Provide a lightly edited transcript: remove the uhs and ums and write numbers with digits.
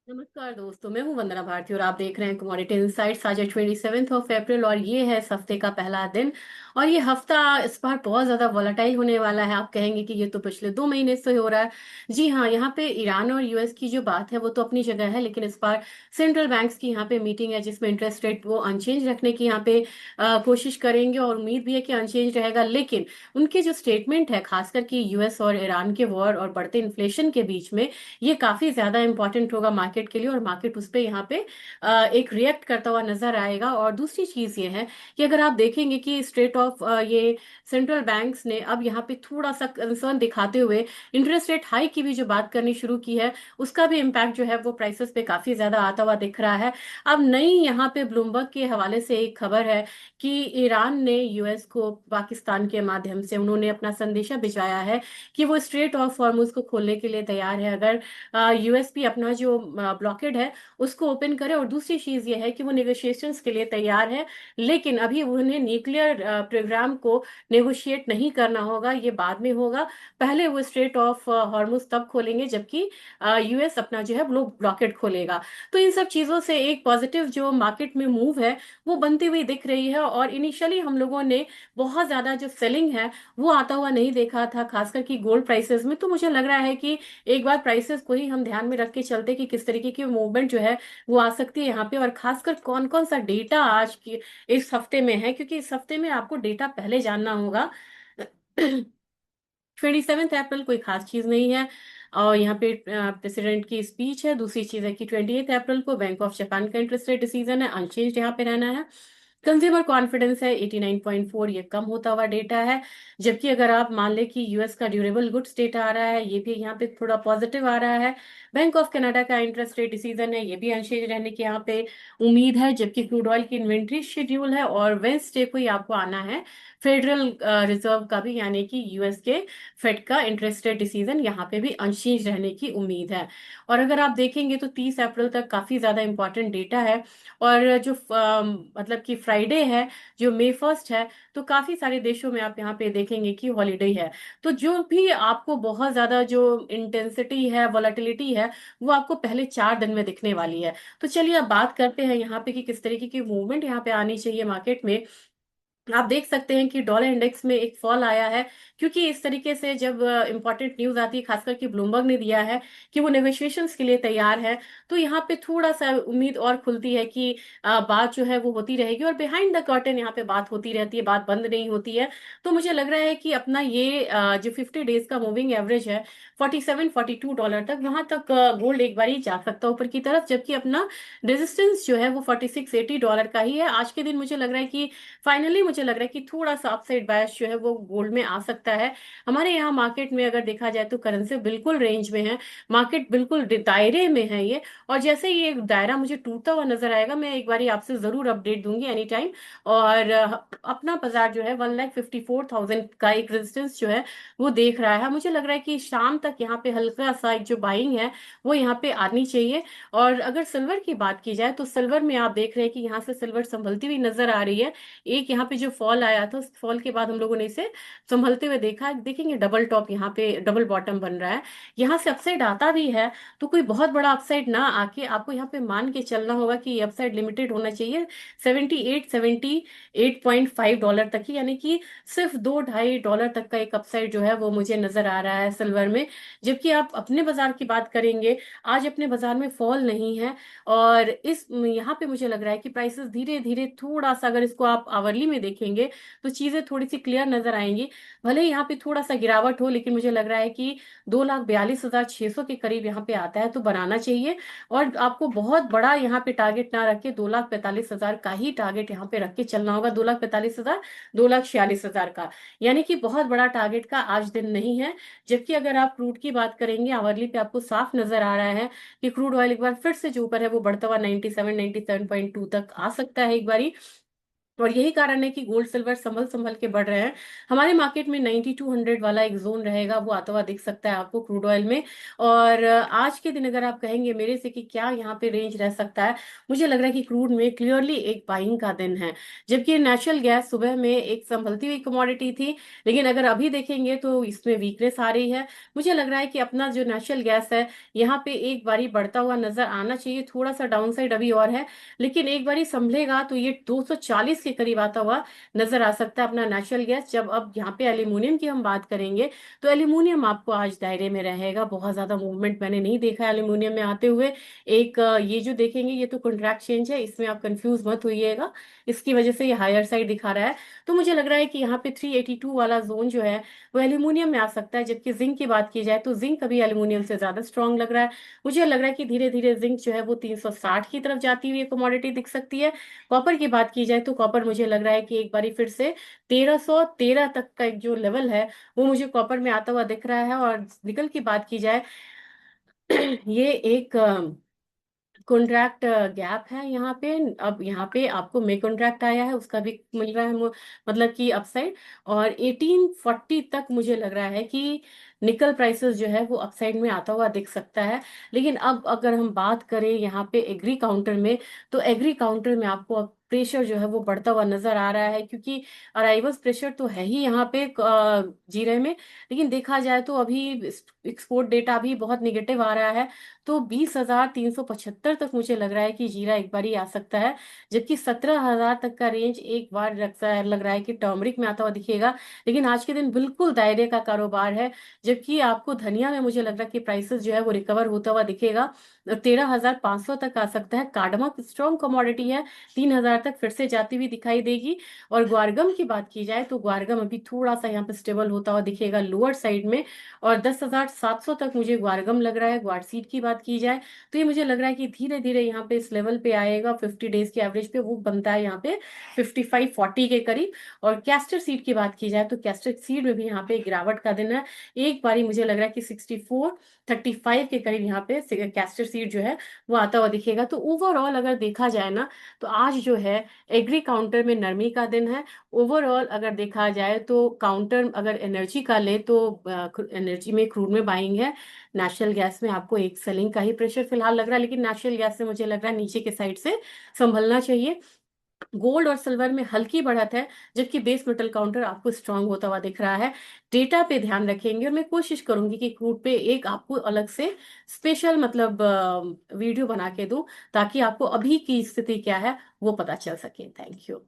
नमस्कार दोस्तों, मैं हूं वंदना भारती और आप देख रहे हैं कमोडिटी इनसाइट्स। आज 27 अप्रैल और ये है इस हफ्ते का पहला दिन। और ये हफ्ता इस बार बहुत ज्यादा वॉलेटाइल होने वाला है। आप कहेंगे कि ये तो पिछले 2 महीने से हो रहा है। जी हाँ, यहाँ पे ईरान और यूएस की जो बात है वो तो अपनी जगह है, लेकिन इस बार सेंट्रल बैंक्स की यहाँ पे मीटिंग है जिसमें इंटरेस्ट रेट वो अनचेंज रखने की यहाँ पे कोशिश करेंगे और उम्मीद भी है कि अनचेंज रहेगा। लेकिन उनके जो स्टेटमेंट है, खासकर कि यूएस और ईरान के वॉर और बढ़ते इन्फ्लेशन के बीच में, ये काफी ज्यादा इंपॉर्टेंट होगा मार्केट के लिए और मार्केट उस पे यहाँ पे एक रिएक्ट करता हुआ नजर आएगा। और दूसरी चीज ये है कि अगर आप देखेंगे कि स्टेट ऑफ ये सेंट्रल बैंक्स ने अब यहाँ पे थोड़ा सा कंसर्न दिखाते हुए इंटरेस्ट रेट हाई की भी जो बात करनी शुरू की है, उसका भी इम्पैक्ट जो है वो प्राइसेस पे काफी ज्यादा आता हुआ दिख रहा है। अब नई यहाँ पे ब्लूमबर्ग के हवाले से एक खबर है कि ईरान ने यूएस को पाकिस्तान के माध्यम से उन्होंने अपना संदेशा भिजवाया है कि वो स्ट्रेट ऑफ हॉर्मुज को खोलने के लिए तैयार है अगर यूएस भी अपना जो ब्लॉकेड है उसको ओपन करे। और दूसरी चीज ये है कि वो नेगोशिएशंस के लिए तैयार है, लेकिन अभी उन्हें न्यूक्लियर प्रोग्राम को नेगोशिएट नहीं करना होगा, ये बाद में होगा। पहले वो स्ट्रेट ऑफ हॉर्मुज तब खोलेंगे जबकि यूएस अपना जो है वो ब्लॉकेड खोलेगा। तो इन सब चीजों से एक पॉजिटिव जो मार्केट में मूव है वो बनती हुई दिख रही है। और इनिशियली हम लोगों ने बहुत ज्यादा जो सेलिंग है वो आता हुआ नहीं देखा था, खासकर कि गोल्ड प्राइसेस में। तो मुझे लग रहा है कि एक बार प्राइसेस को ही हम ध्यान में रख के चलते कि किस तरीके की मूवमेंट जो है वो आ सकती है यहाँ पे। और खासकर कौन कौन सा डेटा आज की इस हफ्ते में है, क्योंकि इस हफ्ते में आपको डेटा पहले जानना होगा। 27 अप्रैल कोई खास चीज नहीं है और यहाँ पे प्रेसिडेंट की स्पीच है। दूसरी चीज है कि 28 अप्रैल को बैंक ऑफ जापान का इंटरेस्ट रेट डिसीजन है, अनचेंज यहाँ पे रहना है। कंज्यूमर कॉन्फिडेंस है 89.4, ये कम होता हुआ डेटा है। जबकि अगर आप मान लें कि यूएस का ड्यूरेबल गुड्स डेटा आ रहा है, ये भी यहाँ पे थोड़ा पॉजिटिव आ रहा है। बैंक ऑफ कनाडा का इंटरेस्ट रेट डिसीजन है, ये भी अनचेंज रहने की यहाँ पे उम्मीद है। जबकि क्रूड ऑयल की इन्वेंट्री शेड्यूल है और वेंसडे को ही आपको आना है फेडरल रिजर्व का भी, यानी कि यूएस के फेड का इंटरेस्ट रेट डिसीजन, यहाँ पे भी अनचेंज रहने की उम्मीद है। और अगर आप देखेंगे तो 30 अप्रैल तक काफी ज्यादा इंपॉर्टेंट डेटा है। और जो मतलब कि फ्राइडे है जो May 1 है, तो काफी सारे देशों में आप यहाँ पे देखेंगे कि हॉलीडे है। तो जो भी आपको बहुत ज्यादा जो इंटेंसिटी है, वॉलेटिलिटी है, वो आपको पहले 4 दिन में दिखने वाली है। तो चलिए अब बात करते हैं यहाँ पे कि किस तरीके की मूवमेंट यहाँ पे आनी चाहिए मार्केट में। आप देख सकते हैं कि डॉलर इंडेक्स में एक फॉल आया है, क्योंकि इस तरीके से जब इंपॉर्टेंट न्यूज आती है, खासकर कि ब्लूमबर्ग ने दिया है कि वो नेगोशिएशंस के लिए तैयार है, तो यहाँ पे थोड़ा सा उम्मीद और खुलती है कि बात जो है वो होती रहेगी और बिहाइंड द कर्टेन यहाँ पे बात होती रहती है, बात बंद नहीं होती है। तो मुझे लग रहा है कि अपना ये जो 50 डेज का मूविंग एवरेज है 47-42 डॉलर तक, वहां तक गोल्ड एक बार ही जा सकता है ऊपर की तरफ। जबकि अपना रेजिस्टेंस जो है वो 46-80 डॉलर का ही है। आज के दिन मुझे लग रहा है कि फाइनली मुझे लग रहा है कि थोड़ा सा अपसाइड बायस जो है वो गोल्ड में आ सकता है। हमारे यहाँ मार्केट में अगर देखा जाए तो करेंसी बिल्कुल रेंज में है, मार्केट बिल्कुल दायरे में है ये। और जैसे ही ये दायरा मुझे टूटता हुआ नजर आएगा, मैं एक बारी आपसे जरूर अपडेट दूंगी एनी टाइम। और अपना बाजार जो है 1,54,000 का एक रेजिस्टेंस जो है वो देख रहा है। मुझे लग रहा है कि शाम तक यहाँ पे हल्का सा एक जो बाइंग है वो यहाँ पे आनी चाहिए। और अगर सिल्वर की बात की जाए तो सिल्वर में आप देख रहे हैं कि यहाँ से सिल्वर संभलती हुई नजर आ रही है। एक यहाँ पे जो फॉल आया था उस फॉल के बाद हम लोगों ने इसे संभलते हुए देखा। देखेंगे डबल टॉप यहाँ पे डबल बॉटम बन रहा है, यहाँ से अपसाइड आता भी है तो कोई बहुत बड़ा अपसाइड ना आके आपको यहाँ पे मान के चलना होगा कि ये अपसाइड लिमिटेड होना चाहिए 78-78.5 डॉलर तक ही, यानी कि सिर्फ 2-2.5 डॉलर तक का एक अपसाइड जो है वो मुझे नजर आ रहा है सिल्वर में। जबकि आप अपने बाजार की बात करेंगे, आज अपने बाजार में फॉल नहीं है। और इस यहाँ पे मुझे लग रहा है कि प्राइसेस धीरे धीरे थोड़ा सा, अगर इसको आप आवरली में देखेंगे तो चीजें थोड़ी सी क्लियर नजर आएंगी। भले ही यहाँ पे थोड़ा सा गिरावट हो, लेकिन मुझे लग रहा है कि 2,42,600 के करीब यहाँ पे आता है तो बनाना चाहिए। और आपको बहुत बड़ा यहाँ पे टारगेट ना रख के 2,45,000 का ही टारगेट यहाँ पे रख के चलना होगा। 2,45,000, 2,46,000 का, यानी कि बहुत बड़ा टारगेट का आज दिन नहीं है। जबकि अगर आप क्रूड की बात करेंगे, आवरली पे आपको साफ नजर आ रहा है कि क्रूड ऑयल एक बार फिर से जो ऊपर है वो बढ़ता हुआ 97-97.2 तक आ सकता है एक बारी। और यही कारण है कि गोल्ड सिल्वर संभल संभल के बढ़ रहे हैं। हमारे मार्केट में 9200 वाला एक जोन रहेगा, वो आता हुआ दिख सकता है आपको क्रूड ऑयल में। और आज के दिन अगर आप कहेंगे मेरे से कि क्या यहाँ पे रेंज रह सकता है, मुझे लग रहा है कि क्रूड में क्लियरली एक बाइंग का दिन है। जबकि नेचुरल गैस सुबह में एक संभलती हुई कमोडिटी थी, लेकिन अगर अभी देखेंगे तो इसमें वीकनेस आ रही है। मुझे लग रहा है कि अपना जो नेचुरल गैस है यहाँ पे एक बारी बढ़ता हुआ नजर आना चाहिए। थोड़ा सा डाउनसाइड अभी और है, लेकिन एक बार संभलेगा तो ये 240 के करीब आता हुआ नजर आ सकता है अपना नेचुरल गैस। जब अब यहाँ पे एल्यूमिनियम की हम बात करेंगे, तो एल्यूमिनियम आपको आज दायरे में रहेगा। बहुत ज्यादा मूवमेंट मैंने नहीं देखा एल्यूमिनियम में आते हुए। एक ये जो देखेंगे ये तो कॉन्ट्रैक्ट चेंज है, इसमें आप कंफ्यूज मत होइएगा, इसकी वजह से ये हायर साइड दिखा रहा है। तो मुझे लग रहा है कि यहाँ पे 382 वाला जोन जो है वो एल्यूमिनियम में आ सकता है। जबकि जिंक की बात की जाए तो जिंक अभी एल्यूमिनियम से ज्यादा स्ट्रांग लग रहा है। मुझे लग रहा है कि धीरे धीरे जिंक जो है वो 360 की तरफ जाती हुई कमोडिटी दिख सकती है। कॉपर की बात की जाए तो कॉपर मुझे लग रहा है कि एक बारी फिर से 1313 तक का एक जो लेवल है वो मुझे कॉपर में आता हुआ दिख रहा है। और निकल की बात की जाए ये एक कॉन्ट्रैक्ट गैप है यहाँ पे। अब यहाँ पे आपको मे कॉन्ट्रैक्ट आया है, उसका भी मिल रहा है मतलब कि अपसाइड। और 1840 तक मुझे लग रहा है कि निकल प्राइसेस जो है वो अपसाइड में आता हुआ दिख सकता है। लेकिन अब अगर हम बात करें यहाँ पे एग्री काउंटर में, तो एग्री काउंटर में आपको अब प्रेशर जो है वो बढ़ता हुआ नजर आ रहा है, क्योंकि अराइवल्स प्रेशर तो है ही यहाँ पे जीरे में। लेकिन देखा जाए तो अभी एक्सपोर्ट डेटा भी बहुत निगेटिव आ रहा है। तो 20,375 तक मुझे लग रहा है कि जीरा एक बार ही आ सकता है। जबकि 17,000 तक का रेंज एक बार लग रहा है कि टर्मरिक में आता हुआ दिखेगा। लेकिन आज के दिन बिल्कुल दायरे का कारोबार है। जबकि आपको धनिया में मुझे लग रहा है कि प्राइसेस जो है वो रिकवर होता हुआ दिखेगा, 13,500 तक आ सकता है। कार्डमम स्ट्रॉन्ग कमोडिटी है, 3,000 तक फिर से जाती हुई दिखाई देगी। और ग्वारगम की बात की जाए तो ग्वारगम अभी थोड़ा सा यहाँ पे स्टेबल होता हुआ दिखेगा लोअर साइड में। और 10,700 तक मुझे ग्वारगम लग रहा है। ग्वारसीड की बात की जाए तो ये मुझे लग रहा है कि धीरे धीरे यहाँ पे इस लेवल पे आएगा। 50 डेज के एवरेज पे वो बनता है यहाँ पे 5540 के करीब। और कैस्टर सीड की बात की जाए तो कैस्टर सीड में भी यहाँ पे गिरावट का दिन है। एक बारी मुझे लग रहा है कि 6435 के करीब यहाँ पे कैस्टर सीड जो है वो आता हुआ दिखेगा। तो ओवरऑल अगर देखा जाए ना, तो आज जो है एग्री काउंटर में नरमी का दिन है। ओवरऑल अगर देखा जाए तो काउंटर अगर एनर्जी का ले तो एनर्जी में क्रूड में बाइंग है। नेचुरल गैस में आपको एक सेलिंग का ही प्रेशर फिलहाल लग रहा है, लेकिन नेचुरल गैस से मुझे लग रहा है नीचे के साइड से संभलना चाहिए। गोल्ड और सिल्वर में हल्की बढ़त है, जबकि बेस मेटल काउंटर आपको स्ट्रांग होता हुआ दिख रहा है। डेटा पे ध्यान रखेंगे और मैं कोशिश करूंगी कि क्रूड पे एक आपको अलग से स्पेशल मतलब वीडियो बना के दूं, ताकि आपको अभी की स्थिति क्या है वो पता चल सके। Thank you.